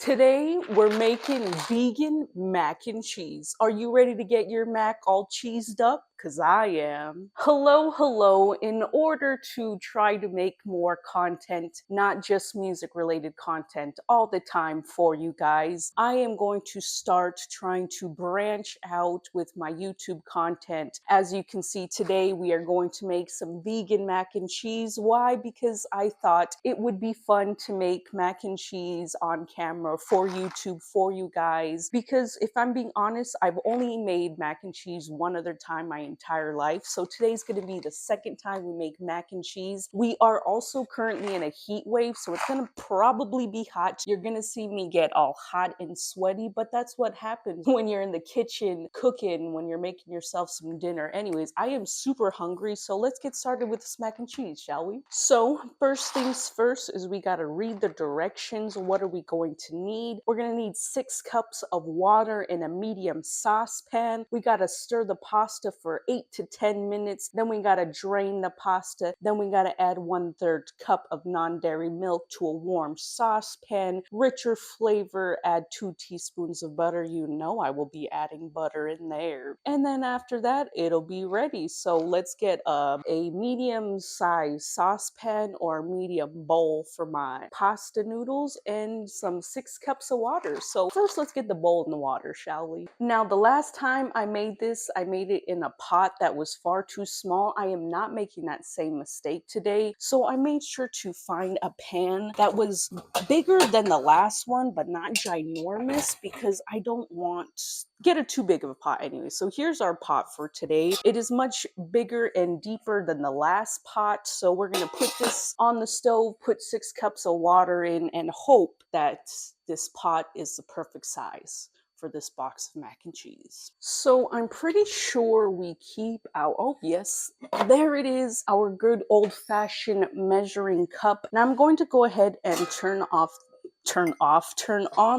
Today, we're making vegan mac and cheese. Are you ready to get your mac all cheesed up? Because I am. Hello. In order to try to make more content, not just music related content, all the time for you guys, I am going to start trying to branch out with my YouTube content. As you can see today, we are going to make some vegan mac and cheese. Why? Because I thought it would be fun to make mac and cheese on camera for YouTube for you guys. Because if I'm being honest, I've only made mac and cheese one other time my entire life. So today's going to be the second time we make mac and cheese. We are also currently in a heat wave, so it's going to probably be hot. You're going to see me get all hot and sweaty, but that's what happens when you're in the kitchen cooking, when you're making yourself some dinner. Anyways, I am super hungry, so let's get started with this mac and cheese, shall we? So first things first is we got to read the directions. What are we going to need? We're going to need 6 cups of water in a medium saucepan. We got to stir the pasta for 8 to 10 minutes. Then we got to drain the pasta. Then we got to add 1/3 cup of non-dairy milk to a warm saucepan. Richer flavor, add 2 teaspoons of butter. You know I will be adding butter in there. And then after that, it'll be ready. So let's get a medium-sized saucepan or medium bowl for my pasta noodles and some 6 cups of water. So first, let's get the bowl in the water, shall we? Now, the last time I made this, I made it in a pot that was far too small. I am not making that same mistake today. So I made sure to find a pan that was bigger than the last one, but not ginormous, because I don't want get it too big of a pot anyway. So here's our pot for today. It is much bigger and deeper than the last pot. So we're going to put this on the stove, put 6 cups of water in, and hope that this pot is the perfect size for this box of mac and cheese. So I'm pretty sure we keep our, oh yes, there it is, our good old-fashioned measuring cup. Now I'm going to go ahead and turn on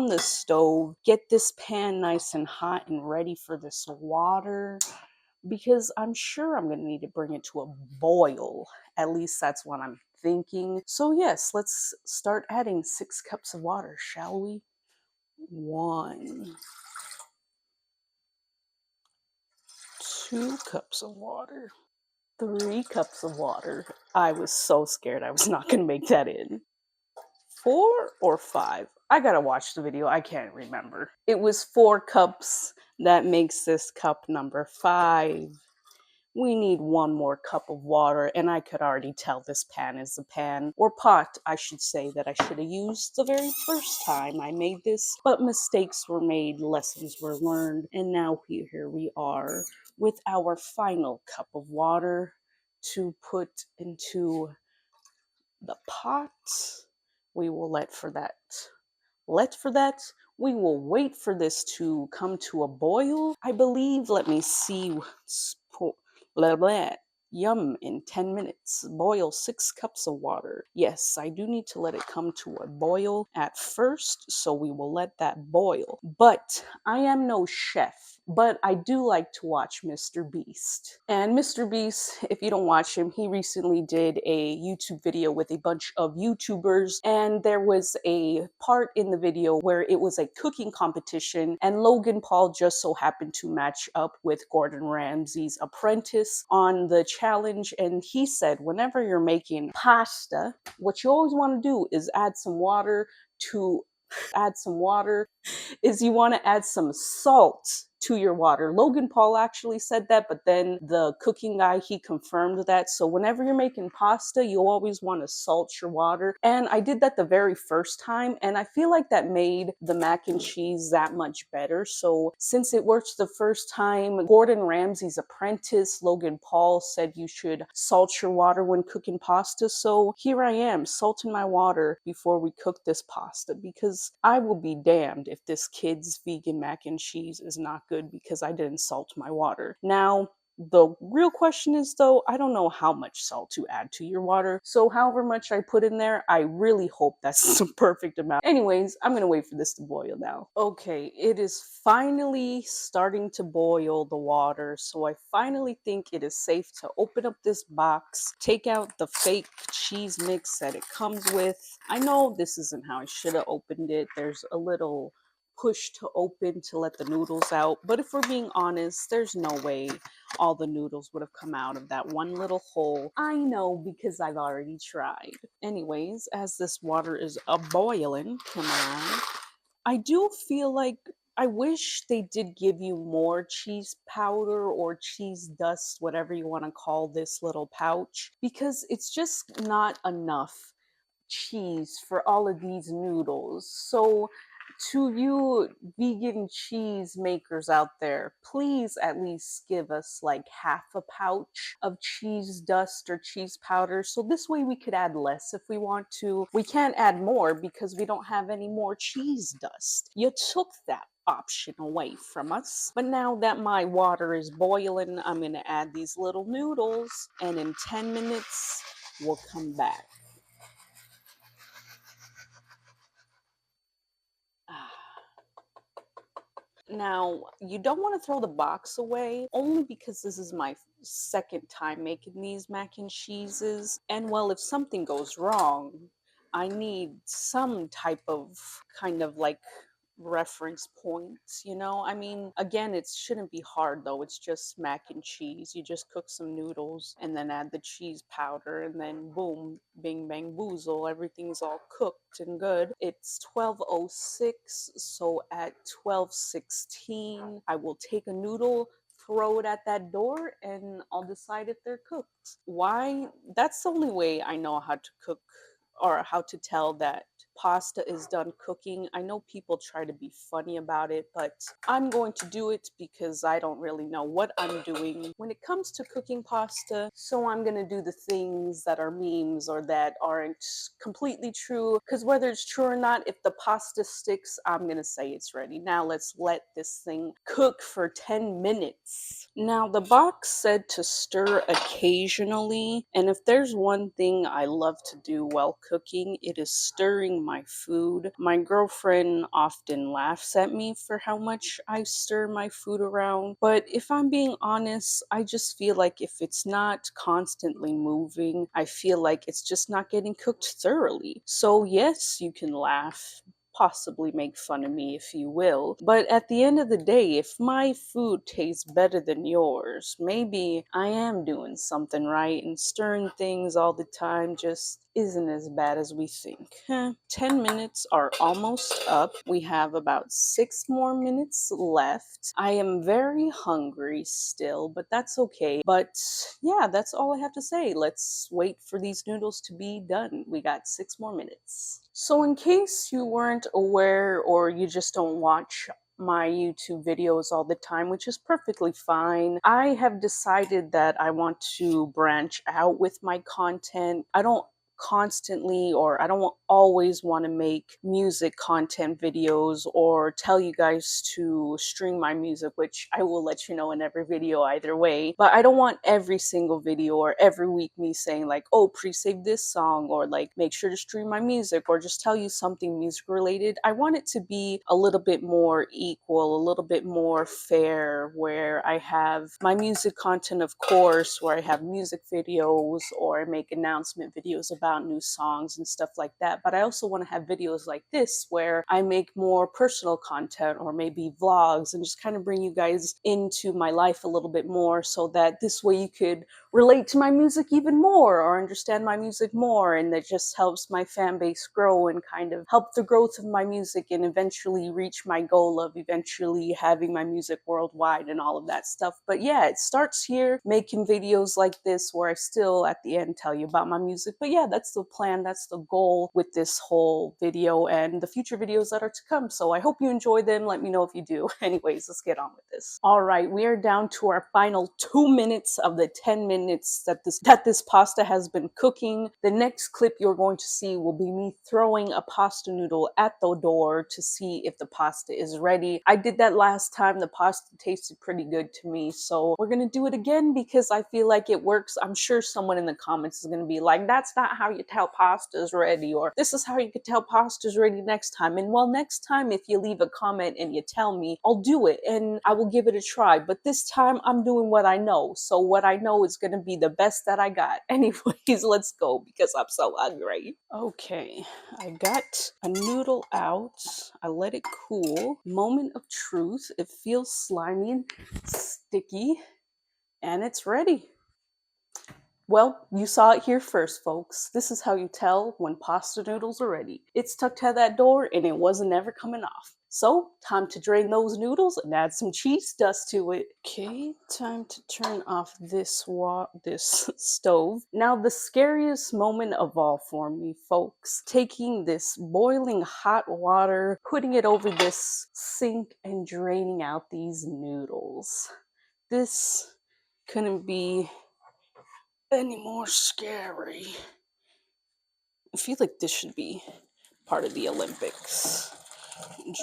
the stove, get this pan nice and hot and ready for this water, because I'm sure I'm going to need to bring it to a boil. At least that's what I'm thinking. So yes, let's start adding 6 cups of water, shall we? 1, 2 cups of water, 3 cups of water. I was so scared I was not going to make that in. 4 or 5? I gotta watch the video. I can't remember. It was 4 cups. That makes this cup number 5. We need 1 more cup of water, and I could already tell this pan is the pan, or pot, I should say, that I should have used the very first time I made this. But mistakes were made, lessons were learned, and now here we are with our final cup of water to put into the pot. We will let for that. We will wait for this to come to a boil. I believe, let me see, yum, in 10 minutes. Boil 6 cups of water. Yes, I do need to let it come to a boil at first, so we will let that boil. But I am no chef, but I do like to watch Mr. Beast. And Mr. Beast, if you don't watch him, he recently did a YouTube video with a bunch of YouTubers, and there was a part in the video where it was a cooking competition, and Logan Paul just so happened to match up with Gordon Ramsay's apprentice on the challenge, and he said whenever you're making pasta, what you always want to do is add some water, is you want to add some salt to your water. Logan Paul actually said that, but then the cooking guy, he confirmed that. So whenever you're making pasta, you always want to salt your water. And I did that the very first time, and I feel like that made the mac and cheese that much better. So since it worked the first time, Gordon Ramsay's apprentice, Logan Paul, said you should salt your water when cooking pasta. So here I am, salting my water before we cook this pasta, because I will be damned if this kid's vegan mac and cheese is not good because I didn't salt my water. Now, The real question is though, I don't know how much salt to add to your water. So however much I put in there, I really hope that's the perfect amount. Anyways, I'm gonna wait for this to boil now. Okay, it is finally starting to boil, the water. So I finally think it is safe to open up this box, take out the fake cheese mix that it comes with. I know this isn't how I should have opened it. There's a little push to open to let the noodles out. But if we're being honest, there's no way all the noodles would have come out of that one little hole. I know because I've already tried. Anyways, as this water is boiling, come on. I do feel like I wish they did give you more cheese powder or cheese dust, whatever you want to call this little pouch, because it's just not enough cheese for all of these noodles. So to you vegan cheese makers out there, please at least give us like half a pouch of cheese dust or cheese powder. So this way we could add less if we want to. We can't add more because we don't have any more cheese dust. You took that option away from us. But now that my water is boiling, I'm gonna add these little noodles, and in 10 minutes, we'll come back. Now, you don't want to throw the box away, only because this is my second time making these mac and cheeses. And well, if something goes wrong, I need some type of kind of like reference points, you know? I mean, again, it shouldn't be hard though. It's just mac and cheese. You just cook some noodles and then add the cheese powder, and then boom, bing bang boozle, everything's all cooked and good. It's 12:06, so at 12:16, I will take a noodle, throw it at that door, and I'll decide if they're cooked. Why? That's the only way I know how to cook, or how to tell that pasta is done cooking. I know people try to be funny about it, but I'm going to do it because I don't really know what I'm doing when it comes to cooking pasta. So I'm going to do the things that are memes or that aren't completely true, because whether it's true or not, if the pasta sticks, I'm going to say it's ready. Now let's let this thing cook for 10 minutes. Now the box said to stir occasionally, and if there's one thing I love to do while cooking, it is stirring my food. My girlfriend often laughs at me for how much I stir my food around, but if I'm being honest, I just feel like if it's not constantly moving, I feel like it's just not getting cooked thoroughly. So yes, you can laugh, possibly make fun of me if you will. But at the end of the day, if my food tastes better than yours, maybe I am doing something right, and stirring things all the time just isn't as bad as we think. 10 minutes are almost up. We have about 6 more minutes left. I am very hungry still, but that's okay. But yeah, that's all I have to say. Let's wait for these noodles to be done. We got 6 more minutes. So in case you weren't aware, or you just don't watch my YouTube videos all the time, which is perfectly fine, I have decided that I want to branch out with my content. I don't constantly, or I don't always want to make music content videos or tell you guys to stream my music, which I will let you know in every video either way. But I don't want every single video or every week me saying like, oh, pre-save this song, or like make sure to stream my music, or just tell you something music related. I want it to be a little bit more equal, a little bit more fair, where I have my music content, of course, where I have music videos or I make announcement videos about new songs and stuff like that. But I also want to have videos like this where I make more personal content, or maybe vlogs, and just kind of bring you guys into my life a little bit more, so that this way you could relate to my music even more, or understand my music more, and that just helps my fan base grow and kind of help the growth of my music, and eventually reach my goal of eventually having my music worldwide and all of that stuff. But yeah, it starts here, making videos like this where I still at the end tell you about my music. But yeah, That's the plan, that's the goal with this whole video and the future videos that are to come. So I hope you enjoy them. Let me know if you do. Anyways, let's get on with this. All right, we are down to our final 2 minutes of the 10 minutes that this pasta has been cooking. The next clip you're going to see will be me throwing a pasta noodle at the door to see if the pasta is ready. I did that last time. The pasta tasted pretty good to me, so we're gonna do it again because I feel like it works. I'm sure someone in the comments is gonna be like, that's not how you tell pasta's ready, or this is how you could tell pasta's ready next time. And well, next time if you leave a comment and you tell me, I'll do it and I will give it a try. But this time I'm doing what I know, so what I know is gonna be the best that I got. Anyways, let's go because I'm so hungry. Okay, I got a noodle out. I let it cool. Moment of truth. It feels slimy and sticky, and it's ready. Well, you saw it here first, folks. This is how you tell when pasta noodles are ready. It's tucked at that door and it wasn't ever coming off. So, time to drain those noodles and add some cheese dust to it. Okay, time to turn off this stove. Now, the scariest moment of all for me, folks. Taking this boiling hot water, putting it over this sink and draining out these noodles. This couldn't be any more scary. I feel like this should be part of the Olympics.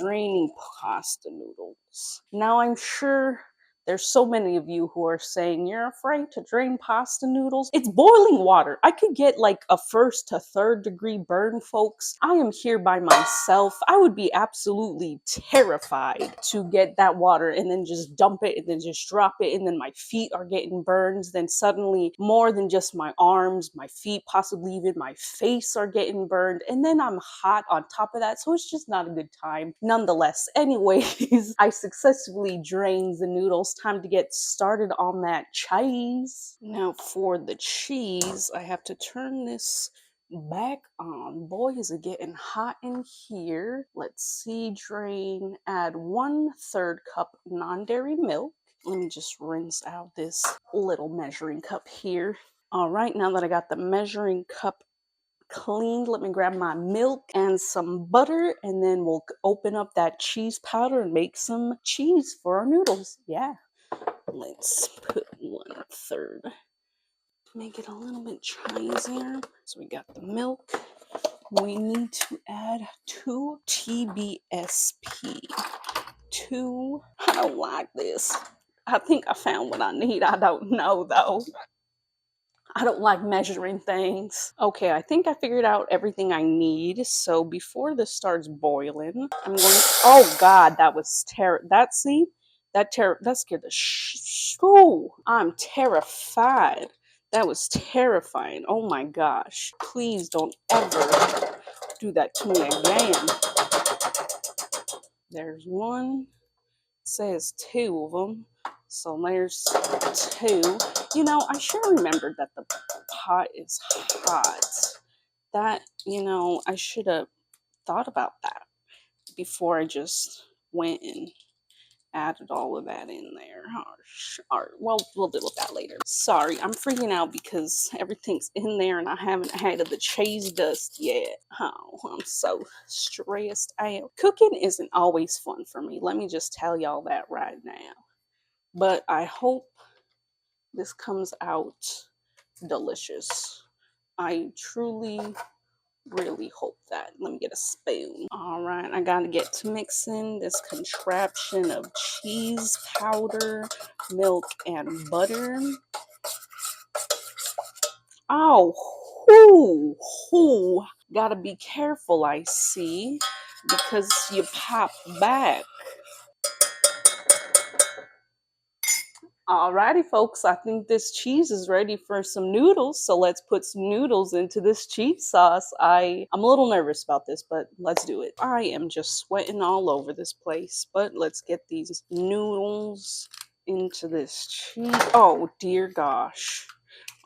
Draining pasta noodles. Now I'm sure there's so many of you who are saying you're afraid to drain pasta noodles. It's boiling water. I could get like a 1st to 3rd degree burn, folks. I am here by myself. I would be absolutely terrified to get that water and then just dump it and then just drop it, and then my feet are getting burned. Then suddenly more than just my arms, my feet, possibly even my face are getting burned, and then I'm hot on top of that, so it's just not a good time. Nonetheless, anyways, I successfully drained the noodles. Time to get started on that cheese. Now for the cheese, I have to turn this back on. Boy, is it getting hot in here. Let's see, drain, add 1/3 cup non-dairy milk. Let me just rinse out this little measuring cup here. All right, now that I got the measuring cup cleaned, let me grab my milk and some butter, and then we'll open up that cheese powder and make some cheese for our noodles. Yeah, let's put 1/3. Make it a little bit cheesier. So we got the milk. We need to add 2 TBSP. 2. I don't like this. I think I found what I need. I don't know though. I don't like measuring things. Okay, I think I figured out everything I need. So before this starts boiling, I'm going to, oh God, that was that scared the oh, I'm terrified. That was terrifying. Oh my gosh. Please don't ever do that to me again. There's 1. It says 2 of them. So there's 2. You know, I should have remembered that the pot is hot. That, I should have thought about that before I just went and added all of that in there. Well, we'll deal with that later. Sorry, I'm freaking out because everything's in there and I haven't added the cheese dust yet. Oh, I'm so stressed out. Cooking isn't always fun for me. Let me just tell y'all that right now. But I hope this comes out delicious. I truly, really hope that. Let me get a spoon. All right, I gotta get to mixing this contraption of cheese powder, milk, and butter. Oh, gotta be careful, I see, because you pop back. Alrighty, folks, I think this cheese is ready for some noodles. So let's put some noodles into this cheese sauce. I'm a little nervous about this, but let's do it. I am just sweating all over this place, but let's get these noodles into this cheese. Oh, dear gosh.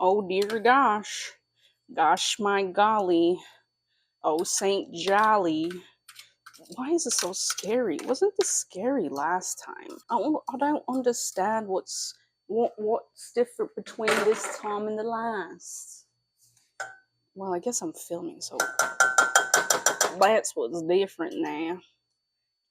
Oh, dear gosh. Gosh, my golly. Oh, Saint Jolly. Why is it so scary? Wasn't this scary last time? I don't understand what's different between this time and the last. Well, I guess I'm filming, so that's what's different now.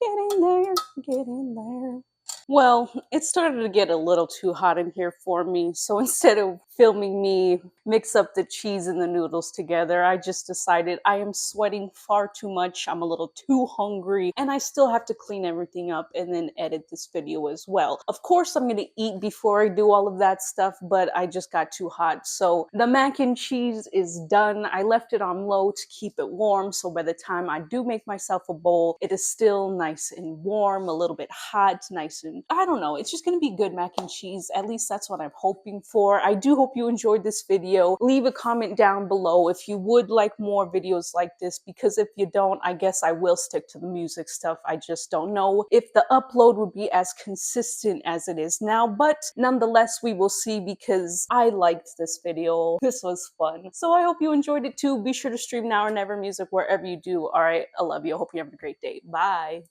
Get in there, get in there. Well, it started to get a little too hot in here for me, so instead of filming me mix up the cheese and the noodles together, I just decided I am sweating far too much, I'm a little too hungry, and I still have to clean everything up and then edit this video as well. Of course, I'm gonna eat before I do all of that stuff, but I just got too hot. So the mac and cheese is done. I left it on low to keep it warm, so by the time I do make myself a bowl, it is still nice and warm, a little bit hot, nice and I don't know, it's just gonna be good mac and cheese. At least that's what I'm hoping for. I do hope you enjoyed this video. Leave a comment down below if you would like more videos like this, because if you don't, I guess I will stick to the music stuff. I just don't know if the upload would be as consistent as it is now, but nonetheless, we will see, because I liked this video. This was fun. So I hope you enjoyed it too. Be sure to stream Now or Never music wherever you do. All right, I love you. I hope you have a great day. Bye.